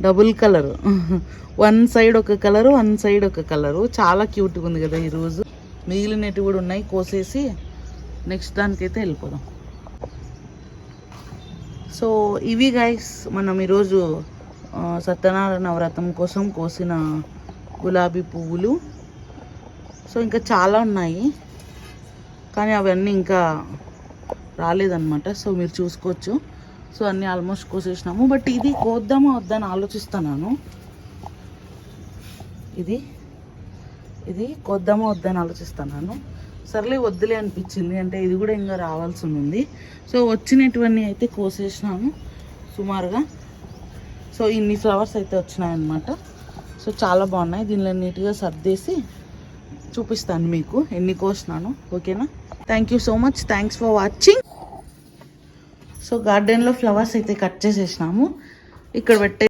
Double colour, one side ఒక colour, one side ఒక colour. చాలా క్యూట్గా ఉంది కదా ఈరోజు. మిగిలినవి కూడా ఉన్నాయి, కోసేసి నెక్స్ట్ దానికైతే వెళ్ళిపోదాం. సో ఇవి గైస్ మనం ఈరోజు సత్యనారాయణ వ్రతం కోసం కోసిన గులాబీ పువ్వులు. సో ఇంకా చాలా ఉన్నాయి కానీ అవన్నీ ఇంకా రాలేదన్నమాట. సో మీరు చూసుకోవచ్చు. సో అన్నీ ఆల్మోస్ట్ కోసేసినాము. బట్ ఇది కోద్దామా వద్దని ఆలోచిస్తున్నాను. ఇది కోద్దామా వద్దని ఆలోచిస్తున్నాను. సర్లే వద్దులే అనిపించింది, అంటే ఇది కూడా ఇంకా రావాల్సి ఉంది. సో వచ్చినటువన్నీ అయితే కోసేసినాను సుమారుగా. సో ఇన్ని ఫ్లవర్స్ అయితే వచ్చినాయన్నమాట. సో చాలా బాగున్నాయి. దీనిలో నీట్గా సర్దేసి చూపిస్తాను మీకు ఎన్ని కోసినాను. ఓకేనా? Thank you so much. Thanks for watching. So గార్డెన్లో ఫ్లవర్స్ అయితే కట్ చేసేసినాము. ఇక్కడ పెట్టే